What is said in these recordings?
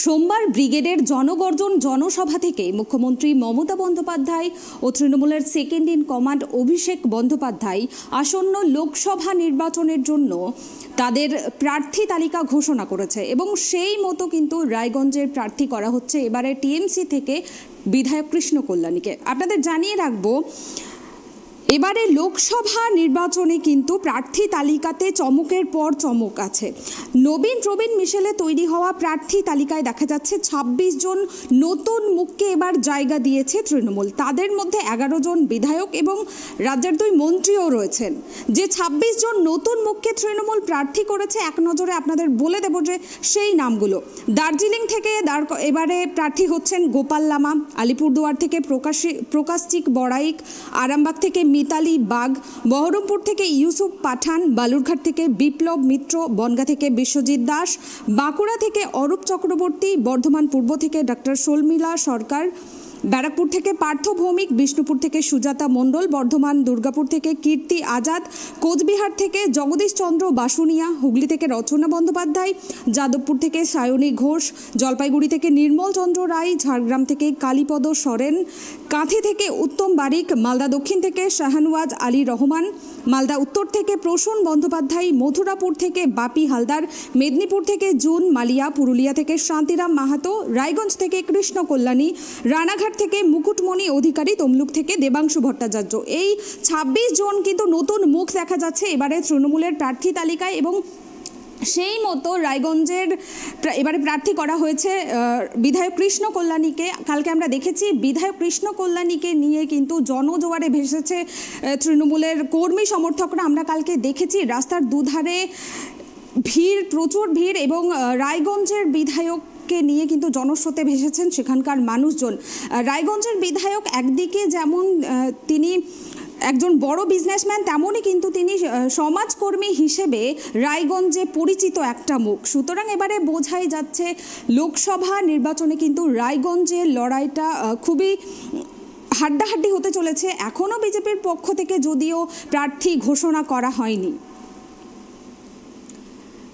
সোমবার ব্রিগেডের জনগর্জন জনসভা থেকে মুখ্যমন্ত্রী মমতা বন্দ্যোপাধ্যায় ও তৃণমূলের second in command Abhishek Bandyopadhyay আসন্ন লোকসভা নির্বাচনের জন্য তাদের প্রার্থী তালিকা ঘোষণা করেছে এবং সেই মতো কিন্তু রায়গঞ্জের প্রার্থী করা হচ্ছে এবারে টিএমসি থেকে বিধায়ক কৃষ্ণ কল্যাণীকে। আপনাদের জানিয়ে রাখবো, এবারে লোকসভা নির্বাচনে কিন্তু প্রার্থী তালিকাতে চমকের পর চমক আছে। নবীন প্রবীণ মিশেলে তৈরি হওয়া প্রার্থী তালিকায় দেখা যাচ্ছে ২৬ জন নতুন মুখকে এবার জায়গা দিয়েছে তৃণমূল। তাদের মধ্যে ১১ জন বিধায়ক এবং রাজ্যের ২ মন্ত্রীও রয়েছেন। যে ২৬ জন নতুন মুখকে তৃণমূল প্রার্থী করেছে এক নজরে আপনাদের বলে দেব যে সেই নামগুলো। দার্জিলিং থেকে এবারে প্রার্থী হচ্ছেন গোপাল লামা, আলিপুরদুয়ার থেকে প্রকাশচিক বড়াইক, আরামবাগ থেকে মিতালি বাগ, বহরমপুর থেকে ইউসুফ পাঠান, বালুরঘাট থেকে বিপ্লব মিত্র, বনগাঁ থেকে বিশ্বজিৎ দাস, বাঁকুড়া থেকে অরূপ চক্রবর্তী, বর্ধমান পূর্ব থেকে ডক্টর শর্মিলা সরকার, ব্যারাকপুর থেকে পার্থ ভৌমিক, বিষ্ণুপুর থেকে সুজাতা মণ্ডল, বর্ধমান দুর্গাপুর থেকে কীর্তি আজাদ, কোচবিহার থেকে জগদীশ চন্দ্র বাসুনিয়া, হুগলি থেকে রচনা বন্দ্যোপাধ্যায়, যাদবপুর থেকে সায়নী ঘোষ, জলপাইগুড়ি থেকে নির্মল চন্দ্র রায়, ঝাড়গ্রাম থেকে কালীপদ সরেন, কাঁথি থেকে উত্তম বারিক, মালদা দক্ষিণ থেকে শাহানওয়াজ আলী রহমান, মালদা উত্তর থেকে প্রসূন বন্দ্যোপাধ্যায়, মথুরাপুর থেকে বাপি হালদার, মেদিনীপুর থেকে জুন মালিয়া, পুরুলিয়া থেকে শান্তিরাম মাহাতো, রায়গঞ্জ থেকে কৃষ্ণ কল্যাণী, রানাঘাট থেকে মুকুটমণি অধিকারী, তমলুক থেকে দেবাংশু ভট্টাচার্য। এই ২৬ জন কিন্তু নতুন মুখ দেখা যাচ্ছে এবারে তৃণমূলের প্রার্থী তালিকায় এবং সেই মতো রায়গঞ্জের এবারে প্রার্থী করা হয়েছে বিধায়ক কৃষ্ণ কল্যাণীকে। কালকে আমরা দেখেছি বিধায়ক কৃষ্ণ কল্যাণীকে নিয়ে কিন্তু জনজোয়ারে ভেসেছে তৃণমূলের কর্মী সমর্থকরা। আমরা কালকে দেখেছি রাস্তার দুধারে ভিড়, প্রচুর ভিড় এবং রায়গঞ্জের বিধায়ক নিয়ে কিন্তু জনস্রোতে ভেসেছেন সেখানকার মানুষজন। রায়গঞ্জের বিধায়ক একদিকে যেমন তিনি একজন বড় বিজনেসম্যান, তেমনই কিন্তু তিনি সমাজকর্মী হিসেবে রায়গঞ্জে পরিচিত একটা মুখ। সুতরাং এবারে বোঝাই যাচ্ছে লোকসভা নির্বাচনে কিন্তু রায়গঞ্জের লড়াইটা খুবই হাড্ডাহাড্ডি হতে চলেছে। এখনও বিজেপির পক্ষ থেকে যদিও প্রার্থী ঘোষণা করা হয়নি।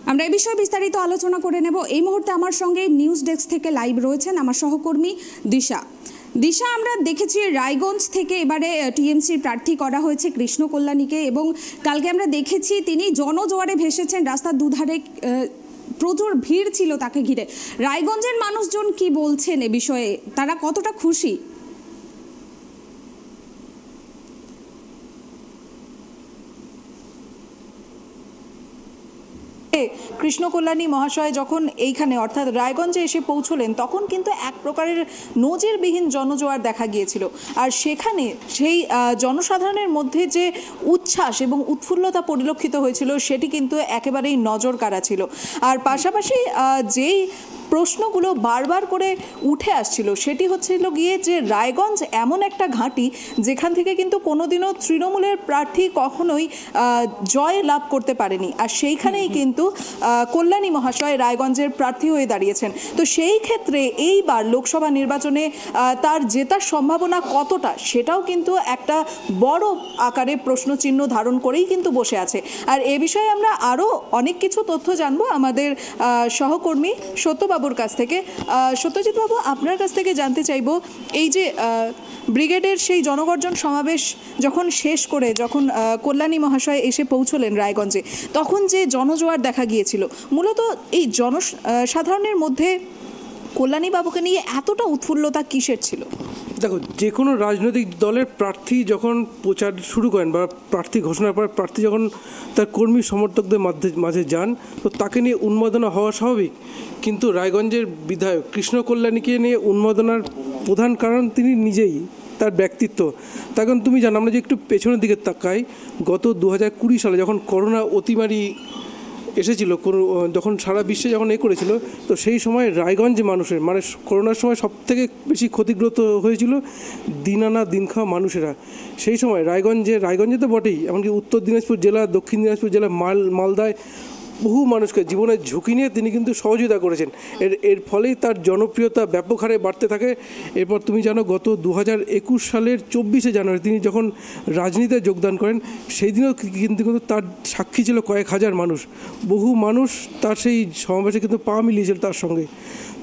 আমরা এই বিষয়ে বিস্তারিত আলোচনা করে নেব। এই মুহূর্তে আমার সঙ্গে নিউজ ডেস্ক থেকে লাইভ রয়েছেন আমার সহকর্মী দিশা। দিশা, আমরা দেখেছি রায়গঞ্জ থেকে এবারে টিএমসির প্রার্থী করা হয়েছে কৃষ্ণ কল্যাণীকে এবং কালকে আমরা দেখেছি তিনি জনজোয়ারে ভেসেছেন, রাস্তার দুধারে প্রচুর ভিড় ছিল তাকে ঘিরে। রায়গঞ্জের মানুষজন কি বলছেন এ বিষয়ে, তারা কতটা খুশি? কৃষ্ণ কল্যাণী মহাশয় যখন এইখানে অর্থাৎ রায়গঞ্জে এসে পৌঁছলেন তখন কিন্তু এক প্রকারের নজিরবিহীন জনজোয়ার দেখা গিয়েছিল। আর সেখানে সেই জনসাধারণের মধ্যে যে উচ্ছ্বাস এবং উৎফুল্লতা পরিলক্ষিত হয়েছিল সেটি কিন্তু একেবারেই নজর কাড়া ছিল। আর পাশাপাশি যেই প্রশ্নগুলো বারবার করে উঠে আসছিল সেটি হচ্ছিল গিয়ে যে রায়গঞ্জ এমন একটা ঘাঁটি যেখান থেকে কিন্তু কোনোদিনও তৃণমূলের প্রার্থী কখনোই জয় লাভ করতে পারেনি। আর সেইখানেই কিন্তু কল্যাণী মহাশয় রায়গঞ্জের প্রার্থী হয়ে দাঁড়িয়েছেন। তো সেই ক্ষেত্রে এইবার লোকসভা নির্বাচনে তার জেতার সম্ভাবনা কতটা সেটাও কিন্তু একটা বড় আকারে প্রশ্নচিহ্ন ধারণ করেই কিন্তু বসে আছে। আর এ বিষয়ে আমরা আরও অনেক কিছু তথ্য জানবো আমাদের সহকর্মী সত্যবাবুর কাছ থেকে। সত্যজিৎ বাবু, আপনার কাছ থেকে জানতে চাইব, এই যে ব্রিগেডের সেই জনগর্জন সমাবেশ যখন শেষ করে যখন কল্যাণী মহাশয় এসে পৌঁছলেন রায়গঞ্জে, তখন যে জনজোয়ার দেখা গিয়েছিল, মূলত এই জনসাধারণের মধ্যে কল্যাণী বাবুকে নিয়ে এতটা উৎফুল্লতা কিসের ছিল? দেখো, যে কোনো রাজনৈতিক দলের প্রার্থী যখন প্রচার শুরু করেন বা প্রার্থী ঘোষণার পর প্রার্থী যখন তার কর্মী সমর্থকদের মাঝে যান, তো তাকে নিয়ে উন্মাদনা হওয়া স্বাভাবিক। কিন্তু রায়গঞ্জের বিধায়ক কৃষ্ণ কল্যাণীকে নিয়ে উন্মাদনার প্রধান কারণ তিনি নিজেই, তার ব্যক্তিত্ব। তার কারণ তুমি জানো, আমরা যে একটু পেছনের দিকে তাকাই, গত 2020 সালে যখন করোনা অতিমারি এসেছিল, যখন সারা বিশ্বে যখন করেছিল, তো সেই সময় রায়গঞ্জ মানুষের মানে করোনার সময় সবথেকে বেশি ক্ষতিগ্রস্ত হয়েছিল দিন আনা দিন খাওয়া মানুষেরা। সেই সময় রায়গঞ্জে তো বটেই, এমনকি উত্তর দিনাজপুর জেলা, দক্ষিণ দিনাজপুর জেলা, মালদায় বহু মানুষকে জীবনের ঝুঁকি নিয়ে তিনি কিন্তু সহযোগিতা করেছেন। এর ফলেই তার জনপ্রিয়তা ব্যাপক হারে বাড়তে থাকে। এরপর তুমি জানো গত 2021 সালের 24শে জানুয়ারি তিনি যখন রাজনীতিতে যোগদান করেন, সেই দিনও কিন্তু তার সাক্ষী ছিল কয়েক হাজার মানুষ। বহু মানুষ তার সেই সমাবেশে কিন্তু পা মিলিয়েছিল তার সঙ্গে।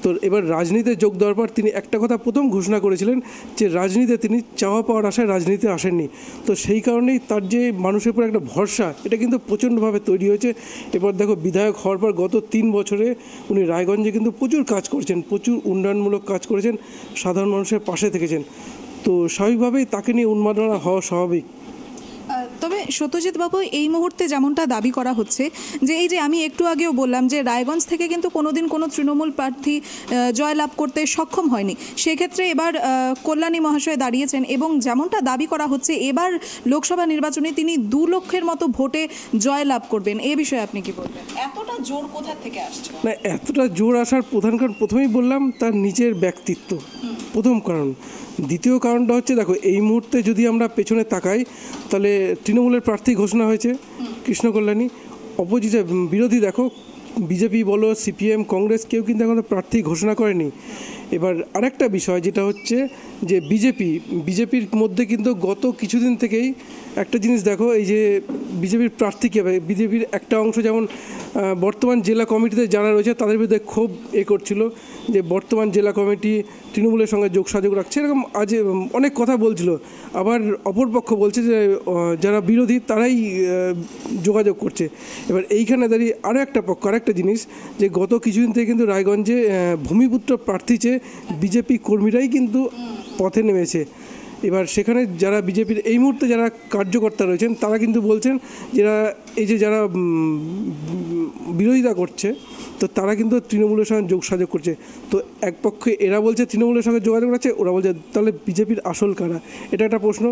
তো এবার রাজনীতিতে যোগ দেওয়ার পর তিনি একটা কথা প্রথম ঘোষণা করেছিলেন যে রাজনীতিতে তিনি চাওয়া পাওয়ার আশায় রাজনীতিতে আসেননি। তো সেই কারণেই তার যে মানুষের উপর একটা ভরসা, এটা কিন্তু প্রচণ্ডভাবে তৈরি হয়েছে। এবার দেখো বিধায়ক হওয়ার পর গত 3 বছরে উনি রায়গঞ্জে কিন্তু প্রচুর কাজ করেছেন, প্রচুর উন্নয়নমূলক কাজ করেছেন, সাধারণ মানুষের পাশে থেকেছেন। তো স্বাভাবিকভাবেই তাকে নিয়ে উন্মাদনা হওয়া স্বাভাবিক। তবে সত্যজিৎ বাবু, এই মুহূর্তে যেমনটা দাবি করা হচ্ছে যে এই যে আমি একটু আগেও বললাম যে রায়গঞ্জ থেকে কিন্তু কোনোদিন কোনো তৃণমূল প্রার্থী জয়লাভ করতে সক্ষম হয়নি, সেক্ষেত্রে এবার কল্যাণী মহাশয় দাঁড়িয়েছেন এবং যেমনটা দাবি করা হচ্ছে এবার লোকসভা নির্বাচনে তিনি 2 লক্ষের মতো ভোটে জয়লাভ করবেন। এ বিষয়ে আপনি কি বলবেন? এতটা জোর কোথা থেকে আসছে? না, এতটা জোর আসার প্রধান কারণ প্রথমেই বললাম তার নিজের ব্যক্তিত্ব, প্রথম কারণ। দ্বিতীয় কারণটা হচ্ছে দেখো এই মুহূর্তে যদি আমরা পেছনে তাকাই তাহলে তৃণমূলের প্রার্থী ঘোষণা হয়েছে কৃষ্ণ কল্যাণী, অপোজিটে বিরোধী দেখো বিজেপি বলো সিপিএম কংগ্রেস কেউ কিন্তু এখন প্রার্থী ঘোষণা করেনি। এবার আরেকটা বিষয় যেটা হচ্ছে যে বিজেপির মধ্যে কিন্তু গত কিছুদিন থেকেই একটা জিনিস দেখো, এই যে বিজেপির প্রার্থী কী হবে, বিজেপির একটা অংশ যেমন বর্তমান জেলা কমিটিতে যারা রয়েছে তাদের বিরুদ্ধে ক্ষোভ করছিল যে বর্তমান জেলা কমিটি তৃণমূলের সঙ্গে যোগসাযোগ রাখছে, এরকম আজ অনেক কথা বলছিল। আবার অপরপক্ষ বলছে যে যারা বিরোধী তারাই যোগাযোগ করছে। এবার এইখানে দাঁড়িয়ে আরও একটা পক্ষ, আরেকটা জিনিস যে গত কিছুদিন থেকে কিন্তু রায়গঞ্জে ভূমিপুত্র প্রার্থী চেয়ে বিজেপি কর্মীরাই কিন্তু পথে নেমেছে। এবার সেখানে যারা বিজেপির এই মুহূর্তে যারা কার্যকর্তা রয়েছেন তারা কিন্তু বলছেন যারা বিরোধিতা করছে তো তারা কিন্তু তৃণমূলের সঙ্গে যোগসাযোগ করছে। তো এক পক্ষে এরা বলছে তৃণমূলের সঙ্গে যোগাযোগ রাখছে, ওরা বলছে তাহলে বিজেপির আসল কারা, এটা একটা প্রশ্ন।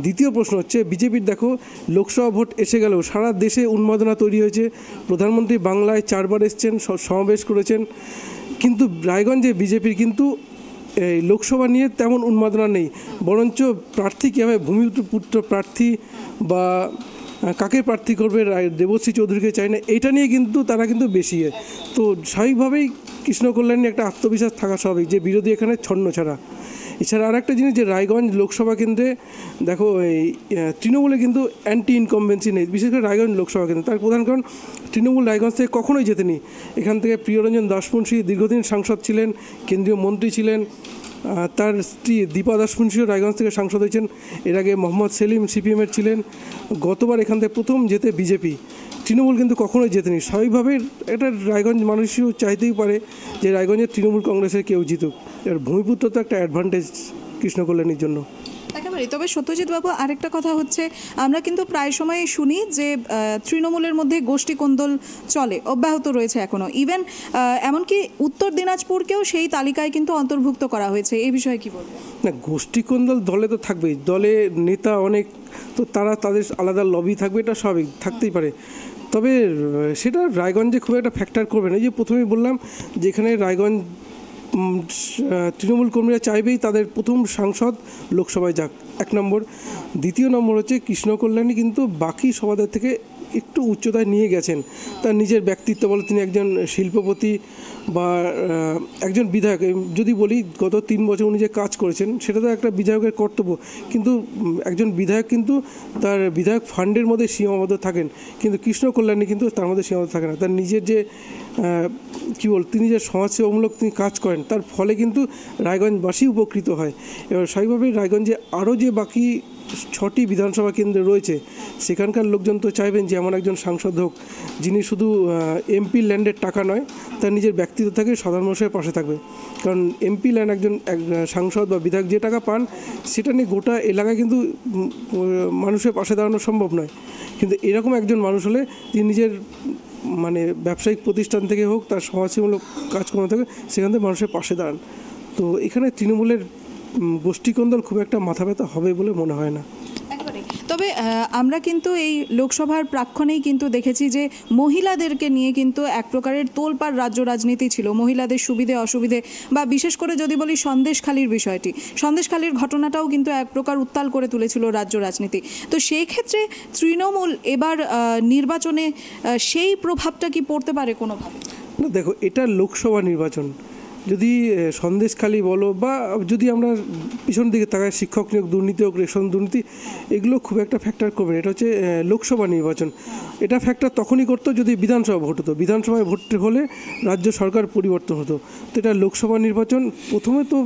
দ্বিতীয় প্রশ্ন হচ্ছে বিজেপির দেখো লোকসভা ভোট এসে গেলেও সারা দেশে উন্মাদনা তৈরি হয়েছে। প্রধানমন্ত্রী বাংলায় 4 বার এসছেন, সমাবেশ করেছেন, কিন্তু রায়গঞ্জে বিজেপির কিন্তু এই লোকসভা নিয়ে তেমন উন্মাদনা নেই, বরঞ্চ প্রার্থী কীভাবে ভূমিপুত্র প্রার্থী বা কাকে প্রার্থী করবে দেবশ্রী চৌধুরীকে চায় না, এটা নিয়ে কিন্তু তারা কিন্তু বেশি। তো স্বাভাবিকভাবেই কৃষ্ণ কল্যাণী একটা আত্মবিশ্বাস থাকা স্বাভাবিক যে বিরোধী এখানে ছন্ন ছাড়া। এছাড়া আর একটা জিনিস যে রায়গঞ্জ লোকসভা কেন্দ্রে দেখো এই তৃণমূলে কিন্তু অ্যান্টি ইনকমবেন্সি নেই, বিশেষ করে রায়গঞ্জ লোকসভা কেন্দ্রে। তার প্রধান কারণ তৃণমূল রায়গঞ্জ থেকে কখনোই জেতেনি। এখান থেকে প্রিয়রঞ্জন দাসমুন্সী দীর্ঘদিন সাংসদ ছিলেন, কেন্দ্রীয় মন্ত্রী ছিলেন, তার স্ত্রী দীপা দাসমুন্সীও রায়গঞ্জ থেকে সাংসদ হয়েছেন। এর আগে মোহাম্মদ সেলিম সিপিএমের ছিলেন। গতবার এখান থেকে প্রথম জেতে বিজেপি, তৃণমূল কিন্তু কখনোই জেতেনি। স্বাভাবিকভাবে এটা রায়গঞ্জ মানুষও চাইতেই পারে যে রায়গঞ্জের তৃণমূল কংগ্রেসের কেউ জিতুক। এর ভূমিপুত্র তো একটা অ্যাডভান্টেজ কৃষ্ণ কল্যাণীর জন্য। একেবারে। তবে সত্যজিৎ বাবু, আরেকটা কথা হচ্ছে আমরা কিন্তু প্রায় সময় শুনি যে তৃণমূলের মধ্যে গোষ্ঠী কোন্দল চলে, অব্যাহত রয়েছে এখনও। ইভেন এমনকি উত্তর দিনাজপুরকেও সেই তালিকায় কিন্তু অন্তর্ভুক্ত করা হয়েছে। এই বিষয়ে কি বলবেন? না, গোষ্ঠী কোন্দল দলে তো থাকবেই, দলে নেতা অনেক, তো তাদের আলাদা লবি থাকবে, এটা স্বাভাবিক, থাকতেই পারে। তবে সেটা রায়গঞ্জে খুব একটা ফ্যাক্টর করবে না। এই যে প্রথমেই বললাম যেখানে রায়গঞ্জ তৃণমূল কর্মীরা চাইবেই তাদের প্রথম সাংসদ লোকসভায় যাক, 1 নম্বর। দ্বিতীয় নম্বর হচ্ছে কৃষ্ণ কল্যাণী কিন্তু বাকি সভাদের থেকে একটু উচ্চতায় নিয়ে গেছেন তার নিজের ব্যক্তিত্ব বলে। তিনি একজন শিল্পপতি বা একজন বিধায়ক। যদি বলি গত 3 বছর উনি যে কাজ করেছেন সেটা তো একটা বিধায়কের কর্তব্য, কিন্তু একজন বিধায়ক কিন্তু তার বিধায়ক ফান্ডের মধ্যে সীমাবদ্ধ থাকেন, কিন্তু কৃষ্ণ কল্যাণী কিন্তু তার মধ্যে সীমাবদ্ধ থাকে না। তার নিজের যে তিনি যে সমাজসেবামূলক তিনি কাজ করেন তার ফলে কিন্তু রায়গঞ্জবাসী উপকৃত হয়। এবার স্বাভাবিকভাবেই রায়গঞ্জে আরও যে বাকি 6টি বিধানসভা কেন্দ্র রয়েছে সেখানকার লোকজন তো চাইবেন যে এমন একজন সাংসদ হোক যিনি শুধু এমপি ল্যান্ডের টাকা নয়, তার নিজের ব্যক্তিত্ব থেকে সাধারণ মানুষের পাশে থাকবে। কারণ এমপি ল্যান্ড একজন সাংসদ বা বিধায়ক যে টাকা পান সেটা নিয়ে গোটা এলাকায় কিন্তু মানুষের পাশে দাঁড়ানো সম্ভব নয়। কিন্তু এরকম একজন মানুষ হলে যিনি নিজের ব্যবসায়িক প্রতিষ্ঠান থেকে হোক তার সমাজসেবামূলক কাজকর্ম থেকে সেখান থেকে মানুষের পাশে দাঁড়ান। তো এখানে তৃণমূলের গোষ্ঠীকন্দল খুব একটা মাথা ব্যথা হবে বলে মনে হয় না। তবে আমরা কিন্তু এই লোকসভার প্রাক্ষণেই কিন্তু দেখেছি যে মহিলাদেরকে নিয়ে কিন্তু এক প্রকারের তোলপাড় রাজ্য রাজনীতি ছিল, মহিলাদের সুবিধে অসুবিধে, বা বিশেষ করে যদি বলি সন্দেশখালির বিষয়টি, সন্দেশখালির ঘটনাটাও কিন্তু এক প্রকার উত্তাল করে তুলেছিল রাজ্য রাজনীতি। তো সেই ক্ষেত্রে তৃণমূল এবার নির্বাচনে সেই প্রভাবটা কি পড়তে পারে কোনোভাবে? না দেখো, এটা লোকসভা নির্বাচন, যদি সন্দেশখালি বলো বা যদি আমরা পিছন দিকে তাকাই শিক্ষক নিয়োগ দুর্নীতি হোক, রেশন দুর্নীতি, এগুলো খুব একটা ফ্যাক্টর করবে না। এটা হচ্ছে লোকসভা নির্বাচন। এটা ফ্যাক্টর তখনই করতো যদি বিধানসভা ভোট হতো, বিধানসভায় ভোট হলে রাজ্য সরকার পরিবর্তন হতো। তো এটা লোকসভা নির্বাচন, প্রথমে তো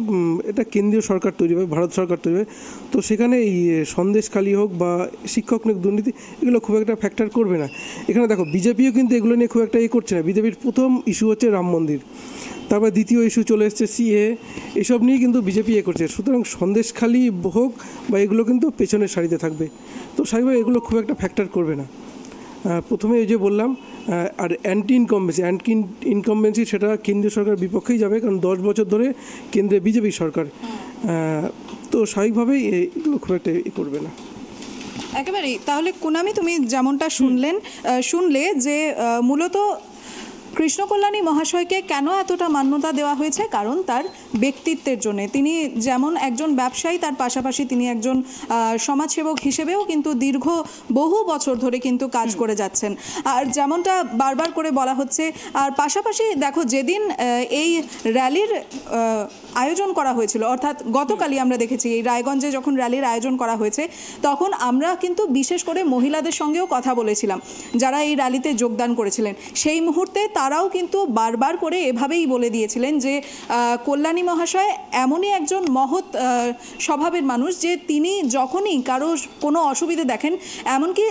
এটা কেন্দ্রীয় সরকার তৈরি হবে, ভারত সরকার তৈরি হবে, তো সেখানে এই সন্দেশখালি হোক বা শিক্ষক নিয়োগ দুর্নীতি এগুলো খুব একটা ফ্যাক্টর করবে না। এখানে দেখো বিজেপিও কিন্তু এগুলো নিয়ে খুব একটা করছে না। বিজেপির প্রথম ইস্যু হচ্ছে রাম মন্দির, তারপর দ্বিতীয় ইস্যু চলে এসছে সিএ, এসব নিয়ে কিন্তু বিজেপি করছে। সুতরাং সন্দেশখালি হোক বা এগুলো কিন্তু পেছনের সারিতে থাকবে, তো স্বাভাবিক এগুলো খুব একটা ফ্যাক্টর করবে না। প্রথমে এই যে বললাম, আর অ্যান্টি ইনকমবেন্সি সেটা কেন্দ্রীয় সরকার বিপক্ষেই যাবে, কারণ 10 বছর ধরে কেন্দ্রে বিজেপি সরকার, তো স্বাভাবিকভাবেই এগুলো খুব একটা করবে না একেবারেই। তাহলে কুনামি, তুমি যেমনটা শুনলে যে মূলত কৃষ্ণকল্যাণী মহাশয়কে কেন এতটা মান্যতা দেওয়া হয়েছে, কারণ তার ব্যক্তিত্বের জন্য। তিনি যেমন একজন ব্যবসায়ী, তার পাশাপাশি তিনি একজন সমাজসেবক হিসেবেও কিন্তু বহু বছর ধরে কিন্তু কাজ করে যাচ্ছেন। আর যেমনটা বারবার করে বলা হচ্ছে, আর পাশাপাশি দেখো যেদিন এই র্যালির আয়োজন করা হয়েছিল, অর্থাৎ গতকালই আমরা দেখেছি এই রায়গঞ্জে যখন র্যালির আয়োজন করা হয়েছে, তখন আমরা কিন্তু বিশেষ করে মহিলাদের সঙ্গেও কথা বলেছিলাম যারা এই র্যালিতে যোগদান করেছিলেন। সেই মুহূর্তে তারাও কিন্তু বারবার করে এভাবেই বলে দিয়েছিলেন যে কল্যাণী মহাশয় এমনই একজন মহৎ স্বভাবের মানুষ যে তিনি যখনই কারো কোনো অসুবিধে দেখেন, এমনকি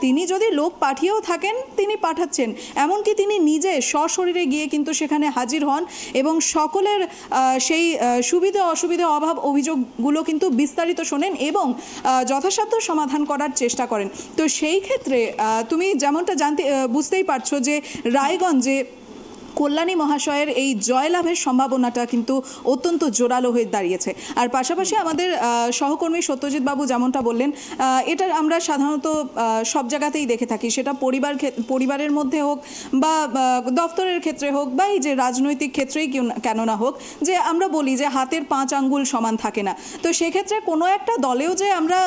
তিনি যদি লোক পাঠিয়েও থাকেন তিনি পাঠাচ্ছেন, এমনকি তিনি নিজে সশরীরে গিয়ে কিন্তু সেখানে হাজির হন এবং সকলের সেই সুবিধা অসুবিধা অভাব অভিযোগগুলো কিন্তু বিস্তারিত শোনেন এবং যথাসাধ্য সমাধান করার চেষ্টা করেন। তো সেই ক্ষেত্রে তুমি যেমনটা বুঝতেই পারছো যে রায়গঞ্জে কল্যাণী মহাশয়ের এই জয়লাভের সম্ভাবনাটা কিন্তু অত্যন্ত জোরালো হয়ে দাঁড়িয়েছে। আর পাশাপাশি আমাদের সহকর্মী সত্যজিৎ বাবু যেমনটা বললেন, এটা আমরা সাধারণত সব জায়গাতেই দেখে থাকি, সেটা পরিবারের মধ্যে হোক বা দপ্তরের ক্ষেত্রে হোক বা এই যে রাজনৈতিক ক্ষেত্রেই কেন না হোক, যে আমরা বলি যে হাতের 5 আঙ্গুল সমান থাকে না। তো সেক্ষেত্রে কোনো একটা দলেও যে আমরা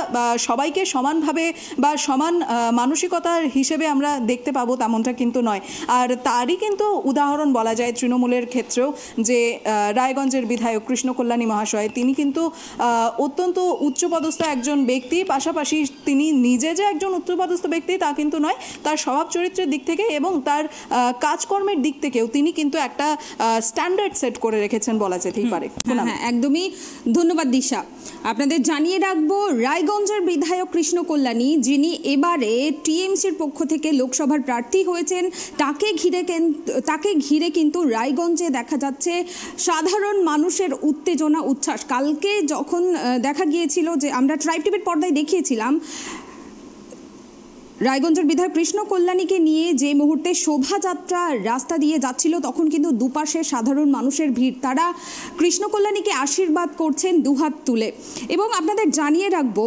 সবাইকে সমানভাবে বা সমান মানসিকতার হিসেবে আমরা দেখতে পাবো তেমনটা কিন্তু নয়। আর তারই কিন্তু উদাহরণ বলা যায় তৃণমূলের ক্ষেত্রেও, যে রায়গঞ্জের বিধায়ক কৃষ্ণকল্যাণী মহাশয় তিনি কিন্তু অত্যন্ত উচ্চপদস্থ একজন ব্যক্তি, পাশাপাশি তিনি নিজে যে একজন উচ্চপদস্থ ব্যক্তি তা কিন্তু নয়, তার স্বভাব চরিত্রের দিক থেকে এবং তার কাজকর্মের দিক থেকেও তিনি কিন্তু একটা স্ট্যান্ডার্ড সেট করে রেখেছেন বলা যেতেই পারে। হ্যাঁ, একদমই। ধন্যবাদ দিশা। আপনাদের জানিয়ে রাখবো, রায়গঞ্জের বিধায়ক কৃষ্ণকল্যাণী, যিনি এবারে টিএমসির পক্ষ থেকে লোকসভার প্রার্থী হয়েছেন, তাকে ঘিরে কিন্তু রায়গঞ্জে দেখা যাচ্ছে সাধারণ মানুষের উত্তেজনা উচ্ছ্বাস। কালকে যখন দেখা গিয়েছিল, যে আমরা ট্রাইব টিভির পর্দায় দেখিয়েছিলাম, রায়গঞ্জের বিধায়ক কৃষ্ণকল্যাণীকে নিয়ে যে মুহূর্তে শোভাযাত্রা রাস্তা দিয়ে যাচ্ছিল, তখন কিন্তু দুপাশে সাধারণ মানুষের ভিড়, তারা কৃষ্ণকল্যাণীকে আশীর্বাদ করছেন দুহাত তুলে। এবং আপনাদের জানিয়ে রাখবো,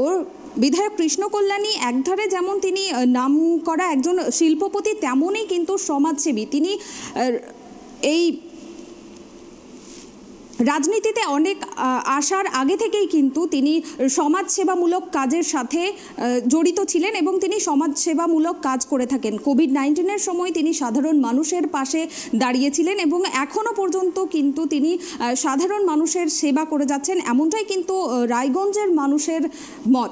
বিধায়ক কৃষ্ণকল্যাণী একধারে যেমন তিনি নাম করা একজন শিল্পপতি, তেমনই কিন্তু সমাজসেবী। তিনি এই রাজনীতিতে অনেক আসার আগে থেকেই কিন্তু তিনি সমাজসেবামূলক কাজের সাথে জড়িত ছিলেন এবং তিনি সমাজসেবামূলক কাজ করে থাকেন। কোভিড-19-এর সময় তিনি সাধারণ মানুষের পাশে দাঁড়িয়েছিলেন এবং এখনও পর্যন্ত কিন্তু তিনি সাধারণ মানুষের সেবা করে যাচ্ছেন, এমনটাই কিন্তু রায়গঞ্জের মানুষের মত।